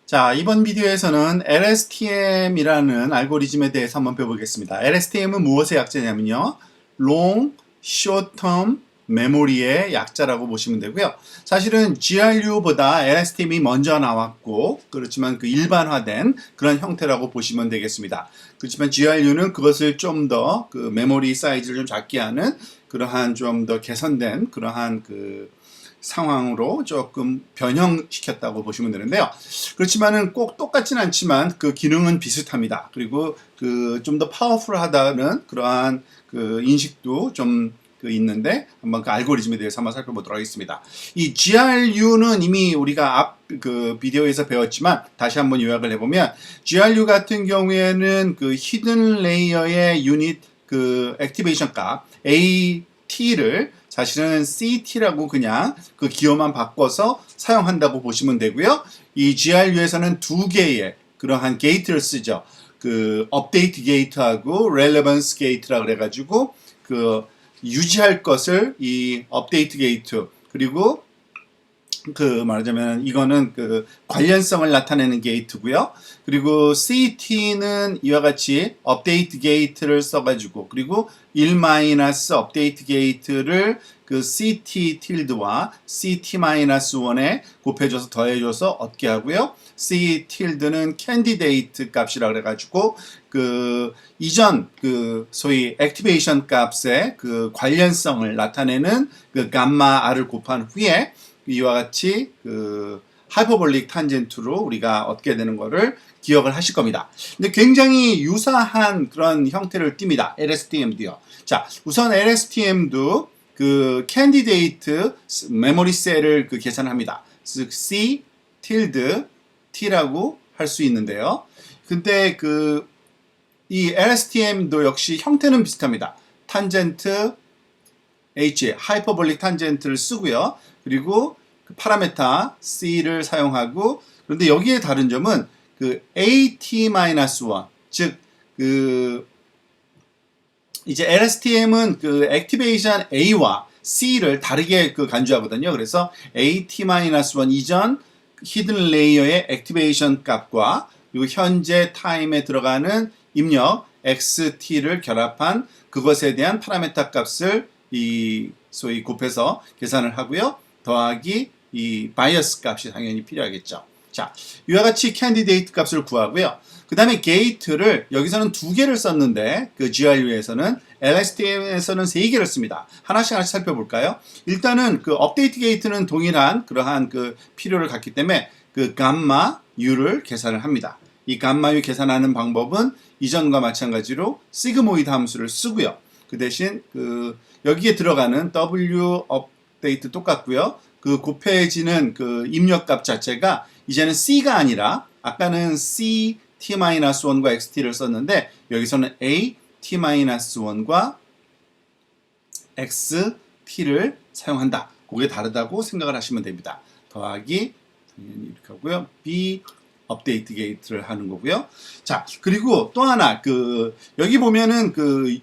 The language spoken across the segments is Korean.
자, 이번 비디오에서는 LSTM이라는 알고리즘에 대해서 한번 배워보겠습니다. LSTM은 무엇의 약자냐면요. Long Short Term Memory의 약자라고 보시면 되고요. 사실은 GRU보다 LSTM이 먼저 나왔고, 그렇지만 그 일반화된 그런 형태라고 보시면 되겠습니다. 그렇지만 GRU는 그것을 좀 더 그 메모리 사이즈를 좀 작게 하는 그러한 좀 더 개선된 그러한 그 상황으로 조금 변형시켰다고 보시면 되는데요. 그렇지만은 꼭 똑같진 않지만 그 기능은 비슷합니다. 그리고 그 좀 더 파워풀하다는 그러한 그 인식도 좀 그 있는데 한번 그 알고리즘에 대해서 한번 살펴보도록 하겠습니다. 이 GRU는 이미 우리가 앞 그 비디오에서 배웠지만 다시 한번 요약을 해보면 GRU 같은 경우에는 그 히든 레이어의 유닛 그 액티베이션 값 AT를 사실은 CT라고 그냥 그 기호만 바꿔서 사용한다고 보시면 되고요. 이 GRU에서는 두 개의 그러한 게이트를 쓰죠. 그 업데이트 게이트하고 렐레번스 게이트라 그래가지고 그 유지할 것을 이 업데이트 게이트 그리고 그 말하자면 이거는 그 관련성을 나타내는 게이트고요. 그리고 CT는 이와 같이 업데이트 게이트를 써가지고 그리고 1 업데이트 게이트를 그 CT 틸드와 CT-1에 곱해줘서 더해줘서 얻게 하고요. C 틸드는 캔디데이트 값이라 그래가지고 그 이전 그 소위 액티베이션 값의 그 관련성을 나타내는 그 감마 R을 곱한 후에 이와 같이 그 하이퍼볼릭 탄젠트로 우리가 얻게 되는 거를 기억을 하실 겁니다. 근데 굉장히 유사한 그런 형태를 띱니다. LSTM도요. 자, 우선 LSTM도 그 캔디데이트 메모리 셀을 그 계산합니다. 즉 C 틸드 T라고 할 수 있는데요. 근데 그 이 LSTM도 역시 형태는 비슷합니다. 탄젠트 H, 하이퍼볼릭 탄젠트를 쓰고요. 그리고 그 파라메타 C를 사용하고 그런데 여기에 다른 점은 그 AT-1, 즉 그 이제 LSTM은 그 액티베이션 A와 C를 다르게 그 간주하거든요. 그래서 AT-1 이전 히든 레이어의 액티베이션 값과 그리고 현재 타임에 들어가는 입력 XT를 결합한 그것에 대한 파라메타 값을 이 소위 곱해서 계산을 하고요. 더하기 이 바이어스 값이 당연히 필요하겠죠. 자, 이와 같이 캔디데이트 값을 구하고요. 그 다음에 게이트를 여기서는 두 개를 썼는데 그 GRU에서는 LSTM에서는 세 개를 씁니다. 하나씩 살펴볼까요? 일단은 그 업데이트 게이트는 동일한 그러한 그 필요를 갖기 때문에 그 감마 U를 계산을 합니다. 이 감마 U 계산하는 방법은 이전과 마찬가지로 시그모이드 함수를 쓰고요. 그 대신 그 여기에 들어가는 W 업데이트 똑같고요. 그 곱해지는 그 입력값 자체가 이제는 C가 아니라 아까는 C T-1과 XT를 썼는데 여기서는 A T-1과 XT를 사용한다. 그게 다르다고 생각을 하시면 됩니다. 더하기 당연히 이렇게 하고요. B 업데이트 게이트를 하는 거고요. 자, 그리고 또 하나 그 여기 보면은 그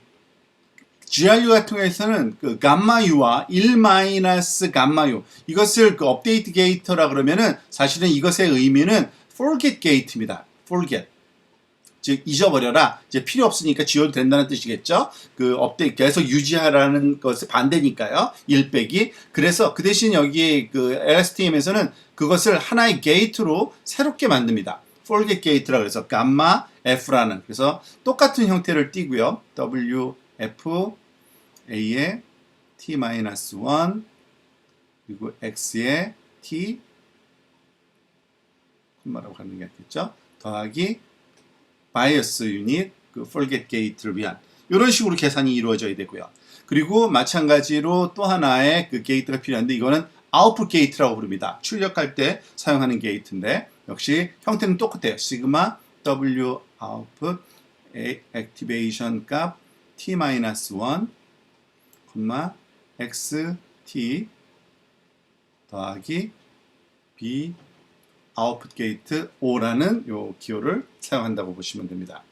GRU 같은 경우에서는 그 감마 U와 1 감마 U 이것을 그 업데이트 게이트라 그러면은 사실은 이것의 의미는 forget 게이트입니다. forget. 즉 잊어버려라. 이제 필요 없으니까 지워도 된다는 뜻이겠죠. 그 업데이트 계속 유지하라는 것의 반대니까요. 1 빼기. 그래서 그 대신 여기 그 LSTM에서는 그것을 하나의 게이트로 새롭게 만듭니다. forget 게이트라 그래서 감마 F라는 그래서 똑같은 형태를 띄고요. W F A의 T-1 그리고 X의 T 콤마라고 하는 게 있겠죠. 더하기 바이어스 유닛 그 forget 게이트를 위한 이런 식으로 계산이 이루어져야 되고요. 그리고 마찬가지로 또 하나의 그 게이트가 필요한데 이거는 아웃풋 게이트라고 부릅니다. 출력할 때 사용하는 게이트인데 역시 형태는 똑같아요. 시그마 W 아웃풋 액티베이션 값 T-1 XT 더하기 B 아웃풋 게이트 O라는 요 기호를 사용한다고 보시면 됩니다.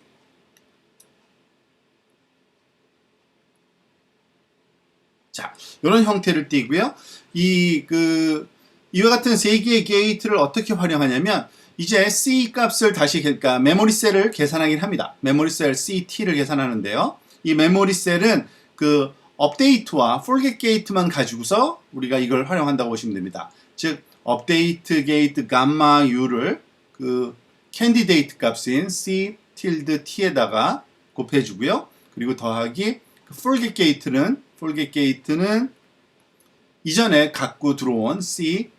자, 이런 형태를 띄고요. 이 그 이와 같은 세 개의 게이트를 어떻게 활용하냐면 이제 C 값을 다시 그러니까 메모리 셀을 계산하긴 합니다. 메모리 셀 CT를 계산하는데요. 이 메모리 셀은 그 업데이트와 폴겟 게이트만 가지고서 우리가 이걸 활용한다고 보시면 됩니다. 즉 업데이트 게이트 감마 U를 그 캔디데이트 값인 C tilde T에다가 곱해주고요. 그리고 더하기 폴겟 게이트는 이전에 갖고 들어온 C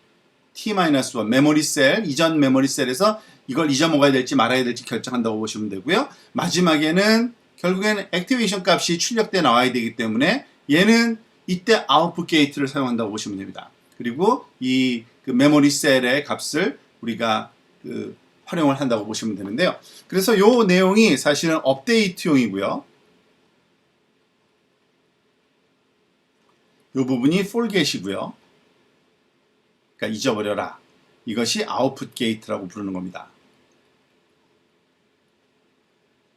T-1 메모리 셀, 이전 메모리 셀에서 이걸 잊어먹어야 될지 말아야 될지 결정한다고 보시면 되고요. 마지막에는 결국에는 액티베이션 값이 출력돼 나와야 되기 때문에 얘는 이때 아웃풋 게이트를 사용한다고 보시면 됩니다. 그리고 이 그 메모리 셀의 값을 우리가 그 활용을 한다고 보시면 되는데요. 그래서 요 내용이 사실은 업데이트용이고요. 요 부분이 forget이고요. 그러니까 잊어버려라. 이것이 아웃풋 게이트라고 부르는 겁니다.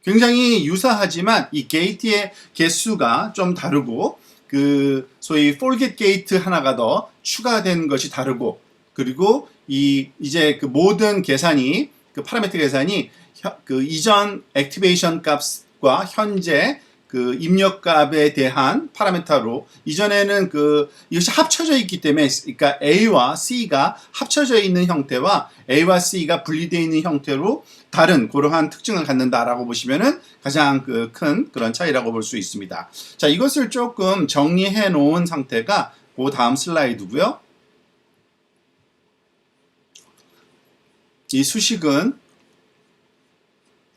굉장히 유사하지만 이 게이트의 개수가 좀 다르고 그 소위 forget 게이트 하나가 더 추가된 것이 다르고 그리고 이제 그 모든 계산이 그 파라미터 계산이 그 이전 액티베이션 값과 현재 그 입력 값에 대한 파라미터로 이전에는 그 이것이 합쳐져 있기 때문에 그러니까 A와 C가 합쳐져 있는 형태와 A와 C가 분리되어 있는 형태로 다른 그러한 특징을 갖는다라고 보시면은 가장 그 큰 그런 차이라고 볼 수 있습니다. 자, 이것을 조금 정리해 놓은 상태가 그 다음 슬라이드고요. 이 수식은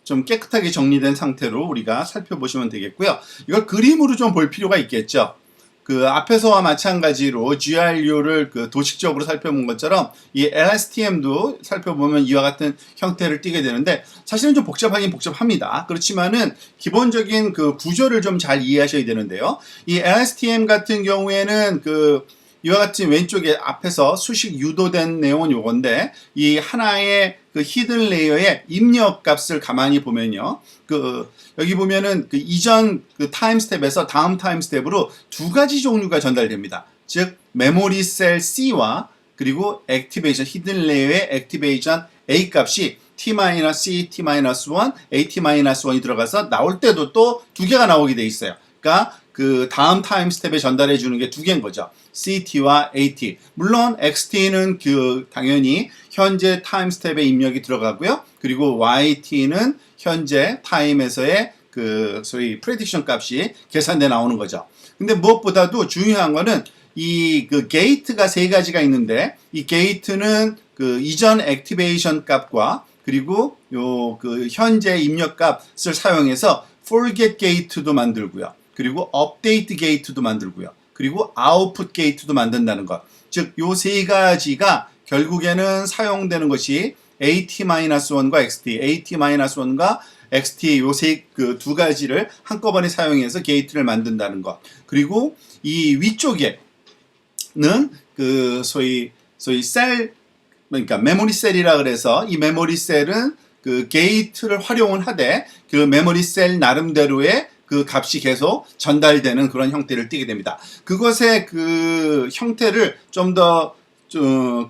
좀 깨끗하게 정리된 상태로 우리가 살펴보시면 되겠고요. 이걸 그림으로 좀 볼 필요가 있겠죠. 그 앞에서와 마찬가지로 GRU를 그 도식적으로 살펴본 것처럼 이 LSTM도 살펴보면 이와 같은 형태를 띠게 되는데 사실은 좀 복잡하긴 복잡합니다. 그렇지만은 기본적인 그 구조를 좀 잘 이해하셔야 되는데요. 이 LSTM 같은 경우에는 그 이와 같이 왼쪽에 앞에서 수식 유도된 내용은 요건데 이 하나의 그 히든 레이어의 입력 값을 가만히 보면요. 그 여기 보면은 그 이전 그 타임 스텝에서 다음 타임 스텝으로 두 가지 종류가 전달됩니다. 즉 메모리 셀 C와 그리고 액티베이션 히든 레이어의 액티베이션 A 값이 T-C, T-1, AT-1이 들어가서 나올 때도 또 두 개가 나오게 돼 있어요. 그러니까 그 다음 타임 스텝에 전달해 주는 게 두 개인 거죠. CT와 AT. 물론 XT는 그 당연히 현재 타임 스텝에 입력이 들어가고요. 그리고 YT는 현재 타임에서의 그 소위 프레딕션 값이 계산돼 나오는 거죠. 근데 무엇보다도 중요한 거는 이 그 게이트가 세 가지가 있는데 이 게이트는 그 이전 액티베이션 값과 그리고 요 그 현재 입력 값을 사용해서 forget 게이트도 만들고요. 그리고 업데이트 게이트도 만들고요. 그리고 아웃풋 게이트도 만든다는 것. 즉, 요 세 가지가 결국에는 사용되는 것이 AT-1과 XT, AT-1과 XT 요 그 두 가지를 한꺼번에 사용해서 게이트를 만든다는 것. 그리고 이 위쪽에는 그 소위 셀, 그러니까 메모리 셀이라 그래서 이 메모리 셀은 그 게이트를 활용을 하되 그 메모리 셀 나름대로의 그 값이 계속 전달되는 그런 형태를 띠게 됩니다. 그것의 그 형태를 좀 더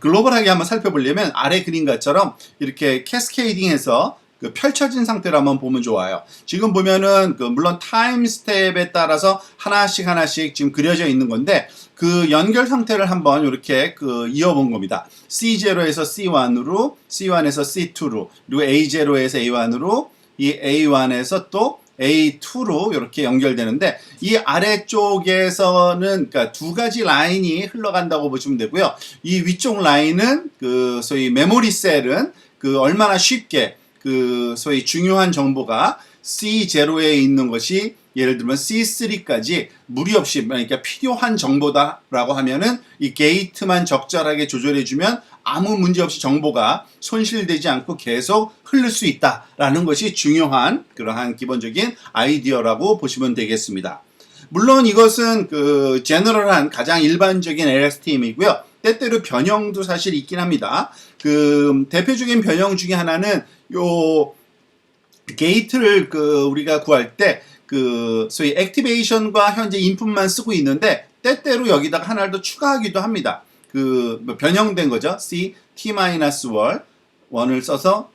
글로벌하게 한번 살펴보려면 아래 그림과처럼 이렇게 캐스케이딩해서 그 펼쳐진 상태로 한번 보면 좋아요. 지금 보면은 그 물론 타임 스텝에 따라서 하나씩 지금 그려져 있는 건데 그 연결 상태를 한번 이렇게 그 이어본 겁니다. C0에서 C1으로, C1에서 C2로, 그리고 A0에서 A1으로, 이 A1에서 또 A2로 이렇게 연결되는데 이 아래쪽에서는 그러니까 두 가지 라인이 흘러간다고 보시면 되고요. 이 위쪽 라인은 그 소위 메모리 셀은 그 얼마나 쉽게 그 소위 중요한 정보가 C0에 있는 것이 예를 들면 C3까지 무리 없이 그러니까 필요한 정보다라고 하면은 이 게이트만 적절하게 조절해주면 아무 문제 없이 정보가 손실되지 않고 계속 흐를 수 있다라는 것이 중요한 그러한 기본적인 아이디어라고 보시면 되겠습니다. 물론 이것은 그 제너럴한 가장 일반적인 LSTM이고요. 때때로 변형도 사실 있긴 합니다. 그 대표적인 변형 중에 하나는 요 게이트를 그 우리가 구할 때 그 소위 액티베이션과 현재 인풋만 쓰고 있는데 때때로 여기다가 하나를 더 추가하기도 합니다. 뭐 변형된 거죠. C T-1을 써서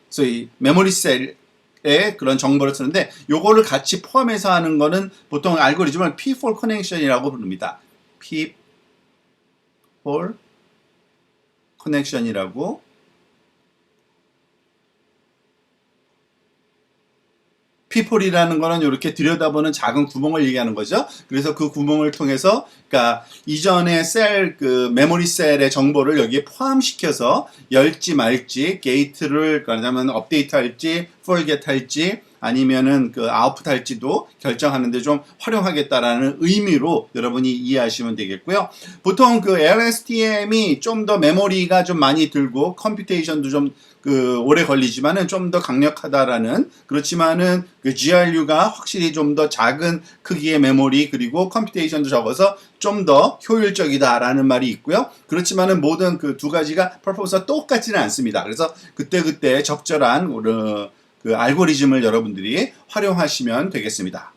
소위 메모리 셀에 그런 정보를 쓰는데 요거를 같이 포함해서 하는 거는 보통 알고리즘을 P4 커넥션이라고 부릅니다. P4 커넥션이라고. P4이라는 거는 이렇게 들여다보는 작은 구멍을 얘기하는 거죠. 그래서 그 구멍을 통해서, 그러니까 이전의 메모리 셀의 정보를 여기에 포함시켜서 열지 말지, 게이트를, 그러면 업데이트 할지, forget 할지, 아니면은 아웃풋 할지도 결정하는데 좀 활용하겠다라는 의미로 여러분이 이해하시면 되겠고요. 보통 LSTM이 좀 더 메모리가 좀 많이 들고 컴퓨테이션도 좀 오래 걸리지만은 좀 더 강력하다라는, 그렇지만은 GRU가 확실히 좀 더 작은 크기의 메모리 그리고 컴퓨테이션도 적어서 좀 더 효율적이다라는 말이 있고요. 그렇지만은 모든 두 가지가 퍼포먼스가 똑같지는 않습니다. 그래서 그때그때 적절한 알고리즘을 여러분들이 활용하시면 되겠습니다.